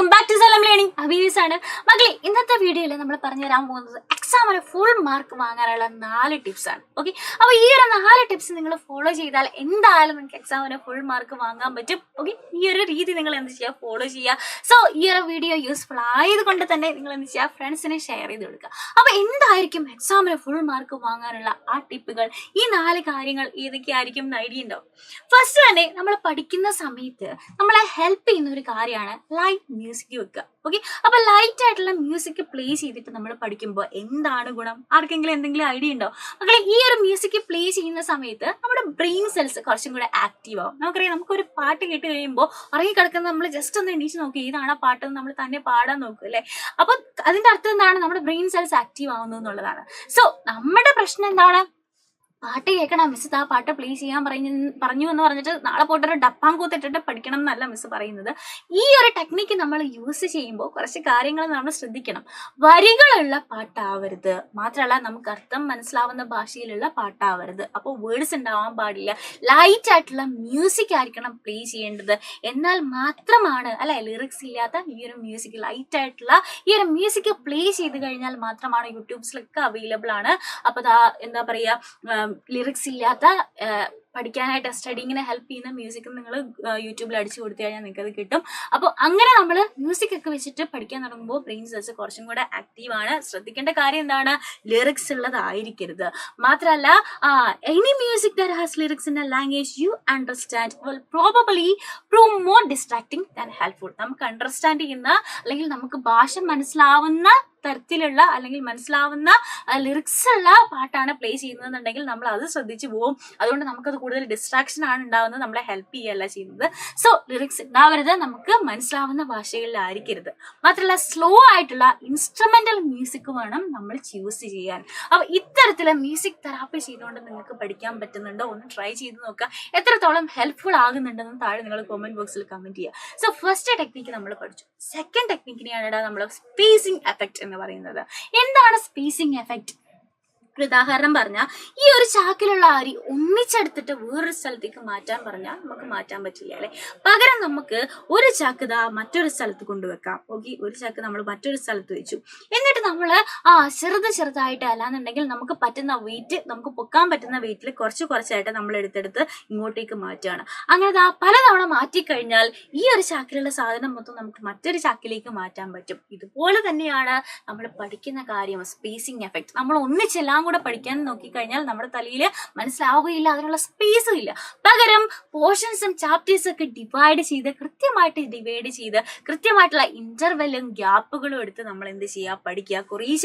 Welcome back to Salam learning. Habees ആണ് മകളെ. ഇന്നത്തെ വീഡിയോയിൽ നമ്മൾ പറഞ്ഞു തരാൻ പോകുന്നത് എക്സാമിന് ഫുൾ മാർക്ക് വാങ്ങാനുള്ള 4 ടിപ്സ് ആണ്. ഓക്കെ, അപ്പോൾ ഈ ഒരു 4 ടിപ്സ് നിങ്ങൾ ഫോളോ ചെയ്താൽ എന്തായാലും നിങ്ങൾക്ക് എക്സാമിന് ഫുൾ മാർക്ക് വാങ്ങാൻ പറ്റും. ഓക്കെ, ഈ ഒരു രീതി നിങ്ങൾ എന്ത് ചെയ്യുക, ഫോളോ ചെയ്യുക. സോ ഈ ഒരു വീഡിയോ യൂസ്ഫുൾ ആയതുകൊണ്ട് തന്നെ നിങ്ങൾ എന്ത് ചെയ്യുക, ഫ്രണ്ട്സിനെ ഷെയർ ചെയ്ത് കൊടുക്കുക. അപ്പോൾ എന്തായിരിക്കും എക്സാമിന് ഫുൾ മാർക്ക് വാങ്ങാനുള്ള ആ ടിപ്പുകൾ? ഈ 4 കാര്യങ്ങൾ ഏതൊക്കെയായിരിക്കും എന്ന് ഐഡിയ ഉണ്ടോ? ഫസ്റ്റ് തന്നെ നമ്മൾ പഠിക്കുന്ന സമയത്ത് നമ്മളെ ഹെൽപ്പ് ചെയ്യുന്ന ഒരു കാര്യമാണ് ലൈറ്റ് മ്യൂസിക് വെക്കുക. ഓക്കെ, അപ്പൊ ലൈറ്റ് ആയിട്ടുള്ള മ്യൂസിക് പ്ലേ ചെയ്തിട്ട് നമ്മൾ പഠിക്കുമ്പോൾ എന്താണ് ഗുണം? ആർക്കെങ്കിലും എന്തെങ്കിലും ഐഡിയ ഉണ്ടോ മക്കളെ? ഈ ഒരു മ്യൂസിക് പ്ലേ ചെയ്യുന്ന സമയത്ത് നമ്മുടെ ബ്രെയിൻ സെൽസ് കുറച്ചും കൂടെ ആക്റ്റീവ് ആവും. നമുക്കറിയാം, നമുക്കൊരു പാട്ട് കേട്ട് കഴിയുമ്പോൾ ഉറങ്ങി കിടക്കുന്ന നമ്മൾ ജസ്റ്റ് ഒന്ന് എണീച്ച് നോക്കി ഏതാണ് ആ പാട്ട് നമ്മൾ തന്നെ പാടാൻ നോക്കും അല്ലെ. അപ്പൊ അതിന്റെ അർത്ഥം എന്താണ്? നമ്മുടെ ബ്രെയിൻ സെൽസ് ആക്റ്റീവ് ആവുന്നു എന്നുള്ളതാണ്. സോ നമ്മുടെ പ്രശ്നം എന്താണ്? പാട്ട് കേൾക്കണം, മിസ് ആ പാട്ട് പ്ലേ ചെയ്യാൻ പറഞ്ഞു എന്ന് പറഞ്ഞിട്ട് നാളെ പോയിട്ടൊരു ഡപ്പാൻ കൂത്തിട്ടിട്ട് പഠിക്കണം എന്നല്ല മിസ് പറയുന്നത്. ഈ ഒരു ടെക്നിക്ക് നമ്മൾ യൂസ് ചെയ്യുമ്പോൾ കുറച്ച് കാര്യങ്ങൾ നമ്മൾ ശ്രദ്ധിക്കണം. വരികളുള്ള പാട്ടാവരുത്, മാത്രമല്ല നമുക്ക് അർത്ഥം മനസ്സിലാവുന്ന ഭാഷയിലുള്ള പാട്ടാവരുത്. അപ്പോൾ വേർഡ്സ് ഉണ്ടാവാൻ പാടില്ല. ലൈറ്റ് ആയിട്ടുള്ള മ്യൂസിക് ആയിരിക്കണം പ്ലേ ചെയ്യേണ്ടത്. എന്നാൽ മാത്രമാണ് അല്ലെ, ലിറിക്സ് ഇല്ലാത്ത ഈ ഒരു മ്യൂസിക്, ലൈറ്റ് ആയിട്ടുള്ള ഈ ഒരു മ്യൂസിക് പ്ലേ ചെയ്ത് കഴിഞ്ഞാൽ മാത്രമാണ് യൂട്യൂബ്സിലൊക്കെ അവൈലബിൾ ആണ്. അപ്പൊ എന്താ പറയാ, ലിറിക്സ് ഇല്ലാത്ത പഠിക്കാനായിട്ട് സ്റ്റഡിങ്ങിനെ ഹെൽപ്പ് ചെയ്യുന്ന മ്യൂസിക് നിങ്ങൾ യൂട്യൂബിൽ അടിച്ചു കൊടുത്തു കഴിഞ്ഞാൽ നിങ്ങൾക്ക് അത് കിട്ടും. അപ്പോൾ അങ്ങനെ നമ്മൾ മ്യൂസിക് ഒക്കെ വെച്ചിട്ട് പഠിക്കാൻ തുടങ്ങുമ്പോൾ ബ്രെയിൻ സെൽസ് കുറച്ചും കൂടെ ആക്റ്റീവ് ആണ്. ശ്രദ്ധിക്കേണ്ട കാര്യം എന്താണ്? ലിറിക്സ് ഉള്ളതായിരിക്കരുത്. മാത്രമല്ല, any music that has lyrics in A language you understand will probably prove more distracting than helpful. നമുക്ക് അണ്ടർസ്റ്റാൻഡ് ചെയ്യുന്ന അല്ലെങ്കിൽ നമുക്ക് ഭാഷ മനസ്സിലാവുന്ന തരത്തിലുള്ള അല്ലെങ്കിൽ മനസ്സിലാവുന്ന ലിറിക്സ് ഉള്ള പാട്ടാണ് പ്ലേ ചെയ്യുന്നതെന്നുണ്ടെങ്കിൽ നമ്മൾ അത് ശ്രദ്ധിച്ചു പോകും. അതുകൊണ്ട് നമുക്കത് കൂടുതൽ ഡിസ്ട്രാക്ഷൻ ആണ് ഉണ്ടാവുന്നത്, നമ്മളെ ഹെൽപ്പ് ചെയ്യല്ല ചെയ്യുന്നത്. സോ ലിറിക്സ് ഉണ്ടാവരുത്, നമുക്ക് മനസ്സിലാവുന്ന ഭാഷകളിലായിരിക്കരുത്. മാത്രമല്ല, സ്ലോ ആയിട്ടുള്ള ഇൻസ്ട്രുമെന്റൽ മ്യൂസിക് വേണം നമ്മൾ ചൂസ് ചെയ്യാൻ. അപ്പൊ ഇത്തരത്തില് മ്യൂസിക് തെറാപ്പി ചെയ്തുകൊണ്ട് നിങ്ങൾക്ക് പഠിക്കാൻ പറ്റുന്നുണ്ടോ? ഒന്ന് ട്രൈ ചെയ്ത് നോക്കുക. എത്രത്തോളം ഹെൽപ്ഫുൾ ആകുന്നുണ്ടെന്ന് താഴെ നിങ്ങൾ കമന്റ് ബോക്സിൽ കമന്റ് ചെയ്യുക. സോ ഫസ്റ്റ് ടെക്നിക്ക് നമ്മൾ പഠിച്ചു. സെക്കൻഡ് ടെക്നിക്കിനെയാണ് നമ്മൾ സ്പേസിംഗ് എഫക്ട് എന്ന് പറയുന്നത്. എന്താണ് സ്പേസിംഗ് എഫക്ട്? ഒരു ഉദാഹരണം പറഞ്ഞാൽ, ഈ ഒരു ചാക്കിലുള്ള അരി ഒന്നിച്ചെടുത്തിട്ട് വേറൊരു സ്ഥലത്തേക്ക് മാറ്റാൻ പറഞ്ഞാൽ നമുക്ക് മാറ്റാൻ പറ്റില്ല അല്ലെ. പകരം നമുക്ക് ഒരു ചാക്ക് മറ്റൊരു സ്ഥലത്ത് കൊണ്ടുവെക്കാം. ഓക്കെ, ഒരു ചാക്ക് നമ്മൾ മറ്റൊരു സ്ഥലത്ത് വെച്ചു. എന്നിട്ട് നമ്മൾ ചെറുതായിട്ട് അല്ലാന്നുണ്ടെങ്കിൽ നമുക്ക് പറ്റുന്ന വെയിറ്റ്, നമുക്ക് പൊക്കാൻ പറ്റുന്ന വെയിറ്റിൽ കുറച്ചായിട്ട് നമ്മൾ എടുത്തെടുത്ത് ഇങ്ങോട്ടേക്ക് മാറ്റുകയാണ്. അങ്ങനെ പലതവണ മാറ്റിക്കഴിഞ്ഞാൽ ഈ ഒരു ചാക്കിലുള്ള സാധനം മൊത്തം നമുക്ക് മറ്റൊരു ചാക്കിലേക്ക് മാറ്റാൻ പറ്റും. ഇതുപോലെ തന്നെയാണ് നമ്മൾ പഠിക്കുന്ന കാര്യം, സ്പേസിംഗ് എഫക്ട്. നമ്മൾ ഒന്നിച്ചെല്ലാം കൂടെ പഠിക്കാൻ നോക്കിക്കഴിഞ്ഞാൽ നമ്മുടെ തലയിൽ മനസ്സിലാവുകയില്ല, അതിനുള്ള സ്പേസും ഇല്ല. പകരം പോർഷൻസും ചാപ്റ്റേഴ്സും ഒക്കെ ഡിവൈഡ് ചെയ്ത് കൃത്യമായിട്ടുള്ള ഇന്റർവെല്ലും ഗ്യാപ്പുകളും എടുത്ത് നമ്മൾ എന്ത് ചെയ്യുക, പഠിക്കുക.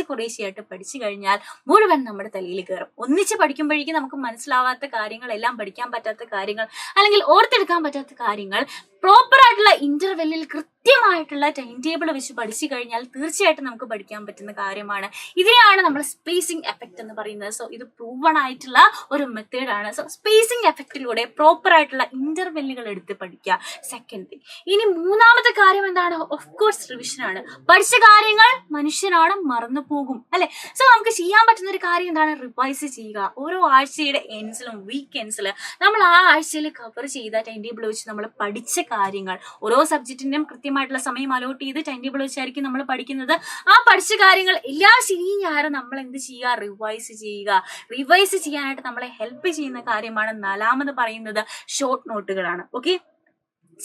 കുറേശ്ശെയായിട്ട് പഠിച്ചു കഴിഞ്ഞാൽ മുഴുവൻ നമ്മുടെ തലയിൽ കയറും. ഒന്നിച്ച് പഠിക്കുമ്പോഴേക്കും നമുക്ക് മനസ്സിലാവാത്ത കാര്യങ്ങളെല്ലാം, പഠിക്കാൻ പറ്റാത്ത കാര്യങ്ങൾ അല്ലെങ്കിൽ ഓർത്തെടുക്കാൻ പറ്റാത്ത കാര്യങ്ങൾ പ്രോപ്പർ ആയിട്ടുള്ള ഇന്റർവെല്ലിൽ കൃത്യമായിട്ടുള്ള ടൈം ടേബിൾ വെച്ച് പഠിച്ചു കഴിഞ്ഞാൽ തീർച്ചയായിട്ടും നമുക്ക് പഠിക്കാൻ പറ്റുന്ന കാര്യമാണ്. ഇതിനെയാണ് നമ്മൾ സ്പേസിംഗ് എഫക്ട് എന്ന് പറയുന്നത്. സോ ഇത് പ്രൂവൺ ആയിട്ടുള്ള ഒരു മെത്തേഡാണ്. സോ സ്പേസിംഗ് എഫക്റ്റിലൂടെ പ്രോപ്പർ ആയിട്ടുള്ള ഇന്റർവെല്ലുകൾ എടുത്ത് പഠിക്കുക. Second thing. ഇനി മൂന്നാമത്തെ കാര്യം എന്താണ്? ഓഫ് കോഴ്സ് റിവിഷൻ ആണ്. പഠിച്ച കാര്യങ്ങൾ മനുഷ്യനാണ് മറന്നു പോകും അല്ലെ. സോ നമുക്ക് ചെയ്യാൻ പറ്റുന്ന ഒരു കാര്യം എന്താണ്? റിവൈസ് ചെയ്യുക. ഓരോ ആഴ്ചയുടെ എൻഡ്സിലും വീക്കെൻഡ്സിലും നമ്മൾ ആ ആഴ്ചയിൽ കവർ ചെയ്ത ടൈം ടേബിൾ വെച്ച് നമ്മൾ പഠിച്ച കാര്യങ്ങൾ, ഓരോ സബ്ജക്റ്റിന്റെയും കൃത്യമായിട്ടുള്ള സമയം അലോട്ട് ചെയ്ത് ടൈം ടേബിൾ വെച്ചായിരിക്കും നമ്മൾ പഠിക്കുന്നത്. ആ പഠിച്ച കാര്യങ്ങൾ എല്ലാ ശനിയും ഞായറും നമ്മൾ എന്ത് ചെയ്യുക? റിവൈസ് ചെയ്യുക. റിവൈസ് ചെയ്യാനായിട്ട് നമ്മളെ ഹെൽപ്പ് ചെയ്യുന്ന കാര്യമാണ് നാലാമത് പറയുന്നത് ഷോർട്ട് നോട്ടുകളാണ്. ഓക്കെ,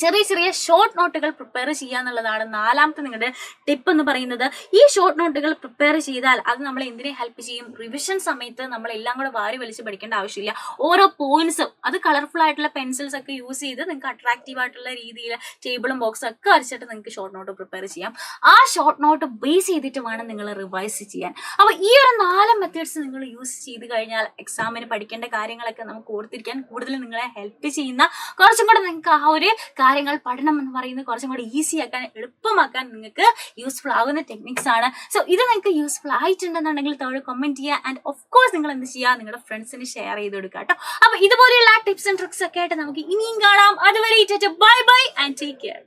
ചെറിയ ഷോർട്ട് നോട്ടുകൾ പ്രിപ്പയർ ചെയ്യുക എന്നുള്ളതാണ് നാലാമത്തെ നിങ്ങളുടെ ടിപ്പ് എന്ന് പറയുന്നത്. ഈ ഷോർട്ട് നോട്ടുകൾ പ്രിപ്പയർ ചെയ്താൽ അത് നമ്മളെ എന്തിനെ ഹെൽപ്പ് ചെയ്യും? റിവിഷൻ സമയത്ത് നമ്മൾ എല്ലാം കൂടെ വാരി വലിച്ച് പഠിക്കേണ്ട ആവശ്യമില്ല. ഓരോ പോയിന്റ്സും അത് കളർഫുൾ ആയിട്ടുള്ള പെൻസിൽസ് ഒക്കെ യൂസ് ചെയ്ത് നിങ്ങൾക്ക് അട്രാക്റ്റീവ് ആയിട്ടുള്ള രീതിയിൽ ടേബിളും ബോക്സും ഒക്കെ വരച്ചിട്ട് നിങ്ങൾക്ക് ഷോർട്ട് നോട്ട് പ്രിപ്പയർ ചെയ്യാം. ആ ഷോർട്ട് നോട്ട് ബേസ് ചെയ്തിട്ട് വേണം നിങ്ങൾ റിവൈസ് ചെയ്യാൻ. അപ്പൊ ഈ ഒരു 4 മെത്തേഡ്സ് നിങ്ങൾ യൂസ് ചെയ്ത് കഴിഞ്ഞാൽ എക്സാമിന് പഠിക്കേണ്ട കാര്യങ്ങളൊക്കെ നമുക്ക് ഓർത്തിരിക്കാൻ കൂടുതൽ നിങ്ങളെ ഹെൽപ്പ് ചെയ്യുന്ന, കുറച്ചും കൂടെ നിങ്ങൾക്ക് ആ ഒരു കാര്യങ്ങൾ, പഠനം എന്ന് പറയുന്നത് കുറച്ചും കൂടി ഈസി ആക്കാൻ, എളുപ്പമാക്കാൻ നിങ്ങൾക്ക് യൂസ്ഫുൾ ആകുന്ന ടെക്നിക്സ് ആണ്. സോ ഇത് നിങ്ങൾക്ക് യൂസ്ഫുൾ ആയിട്ടുണ്ടെന്നുണ്ടെങ്കിൽ താഴെ കമന്റ് ചെയ്യുക. ആൻഡ് ഓഫ് കോഴ്സ് നിങ്ങൾ എന്ത് ചെയ്യുക, നിങ്ങളുടെ ഫ്രണ്ട്സിന് ഷെയർ ചെയ്ത് കൊടുക്കുക കേട്ടോ. അപ്പൊ ഇതുപോലെയുള്ള ടിപ്സ് ആൻഡ് ട്രിക്സ് ഒക്കെ ആയിട്ട് നമുക്ക് ഇനിയും കാണാം. അതുവരെ ബൈ ആൻഡ് ടേക്ക് കെയർ.